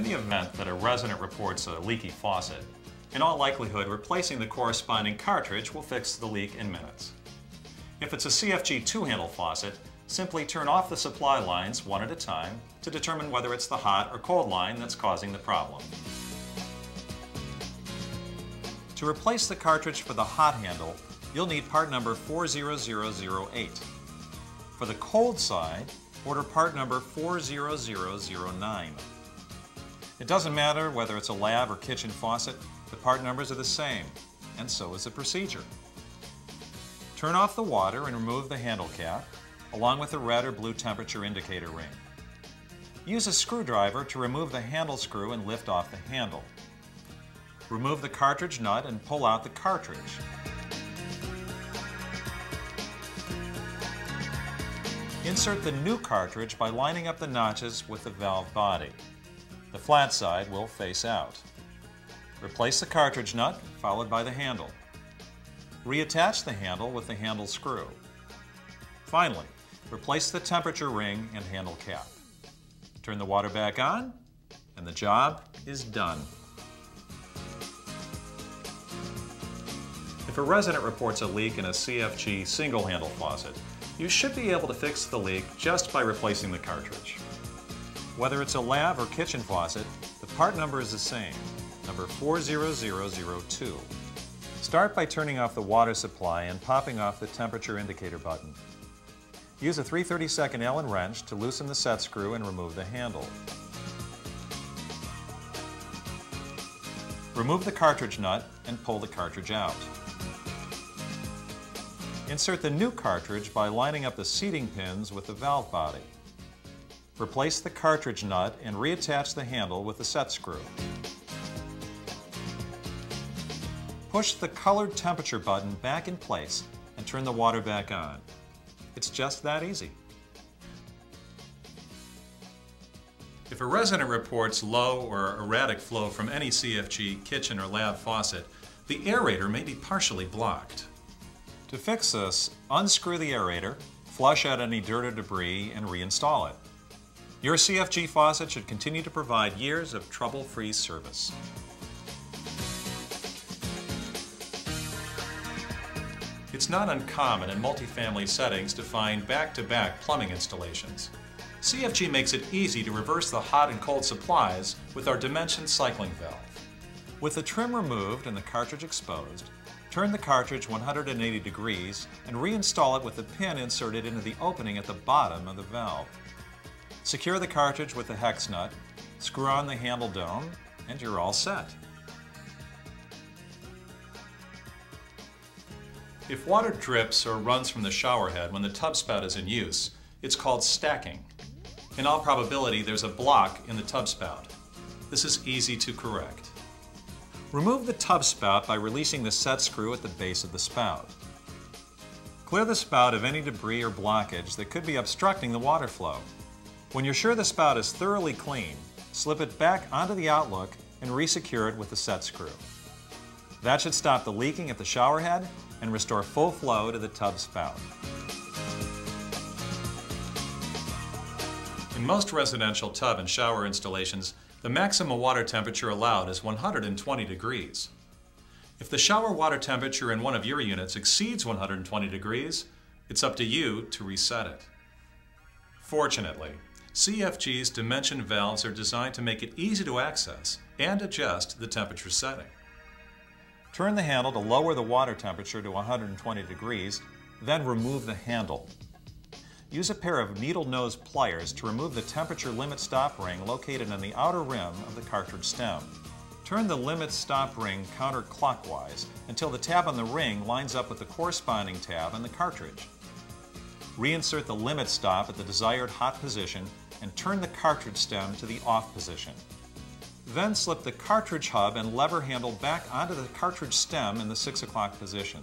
In the event that a resident reports a leaky faucet, in all likelihood replacing the corresponding cartridge will fix the leak in minutes. If it's a CFG two-handle faucet, simply turn off the supply lines one at a time to determine whether it's the hot or cold line that's causing the problem. To replace the cartridge for the hot handle, you'll need part number 40008. For the cold side, order part number 40009. It doesn't matter whether it's a lab or kitchen faucet, the part numbers are the same, and so is the procedure. Turn off the water and remove the handle cap, along with the red or blue temperature indicator ring. Use a screwdriver to remove the handle screw and lift off the handle. Remove the cartridge nut and pull out the cartridge. Insert the new cartridge by lining up the notches with the valve body. The flat side will face out. Replace the cartridge nut, followed by the handle. Reattach the handle with the handle screw. Finally, replace the temperature ring and handle cap. Turn the water back on, and the job is done. If a resident reports a leak in a CFG single-handle faucet, you should be able to fix the leak just by replacing the cartridge. Whether it's a lab or kitchen faucet, the part number is the same, number 40002. Start by turning off the water supply and popping off the temperature indicator button. Use a 3/32 Allen wrench to loosen the set screw and remove the handle. Remove the cartridge nut and pull the cartridge out. Insert the new cartridge by lining up the seating pins with the valve body. Replace the cartridge nut and reattach the handle with the set screw. Push the colored temperature button back in place and turn the water back on. It's just that easy. If a resident reports low or erratic flow from any CFG kitchen or lab faucet, the aerator may be partially blocked. To fix this, unscrew the aerator, flush out any dirt or debris, and reinstall it. Your CFG faucet should continue to provide years of trouble-free service. It's not uncommon in multifamily settings to find back-to-back plumbing installations. CFG makes it easy to reverse the hot and cold supplies with our dimension cycling valve. With the trim removed and the cartridge exposed, turn the cartridge 180 degrees and reinstall it with the pin inserted into the opening at the bottom of the valve. Secure the cartridge with the hex nut, screw on the handle dome, and you're all set. If water drips or runs from the shower head when the tub spout is in use, it's called stacking. In all probability, there's a block in the tub spout. This is easy to correct. Remove the tub spout by releasing the set screw at the base of the spout. Clear the spout of any debris or blockage that could be obstructing the water flow. When you're sure the spout is thoroughly clean, slip it back onto the outlook and resecure it with the set screw. That should stop the leaking at the shower head and restore full flow to the tub spout. In most residential tub and shower installations, the maximum water temperature allowed is 120 degrees. If the shower water temperature in one of your units exceeds 120 degrees, it's up to you to reset it. Fortunately, CFG's dimension valves are designed to make it easy to access and adjust the temperature setting. Turn the handle to lower the water temperature to 120 degrees, then remove the handle. Use a pair of needle nose pliers to remove the temperature limit stop ring located on the outer rim of the cartridge stem. Turn the limit stop ring counterclockwise until the tab on the ring lines up with the corresponding tab on the cartridge. Reinsert the limit stop at the desired hot position and turn the cartridge stem to the off position. Then slip the cartridge hub and lever handle back onto the cartridge stem in the 6 o'clock position.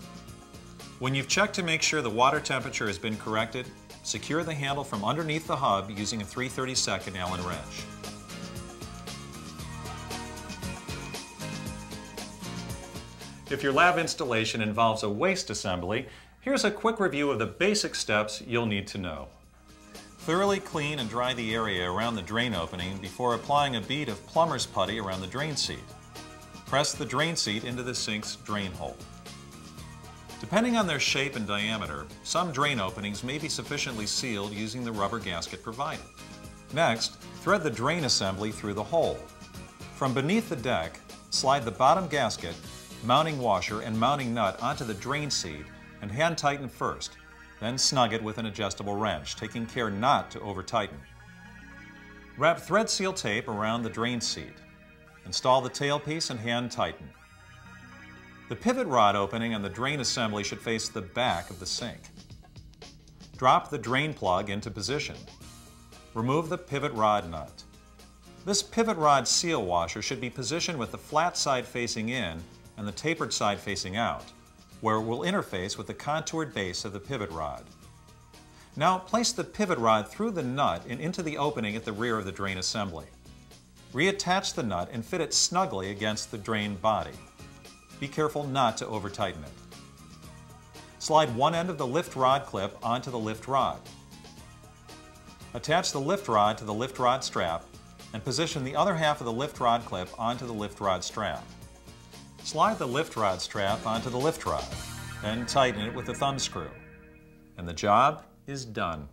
When you've checked to make sure the water temperature has been corrected, secure the handle from underneath the hub using a 3/32 Allen wrench. If your lab installation involves a waste assembly, here's a quick review of the basic steps you'll need to know. Thoroughly clean and dry the area around the drain opening before applying a bead of plumber's putty around the drain seat. Press the drain seat into the sink's drain hole. Depending on their shape and diameter, some drain openings may be sufficiently sealed using the rubber gasket provided. Next, thread the drain assembly through the hole. From beneath the deck, slide the bottom gasket, mounting washer, and mounting nut onto the drain seat and hand tighten first, then snug it with an adjustable wrench, taking care not to over-tighten. Wrap thread seal tape around the drain seat. Install the tailpiece and hand tighten. The pivot rod opening on the drain assembly should face the back of the sink. Drop the drain plug into position. Remove the pivot rod nut. This pivot rod seal washer should be positioned with the flat side facing in and the tapered side facing out, where it will interface with the contoured base of the pivot rod. Now place the pivot rod through the nut and into the opening at the rear of the drain assembly. Reattach the nut and fit it snugly against the drain body. Be careful not to over-tighten it. Slide one end of the lift rod clip onto the lift rod. Attach the lift rod to the lift rod strap and position the other half of the lift rod clip onto the lift rod strap. Slide the lift rod strap onto the lift rod, then tighten it with a thumb screw. And the job is done.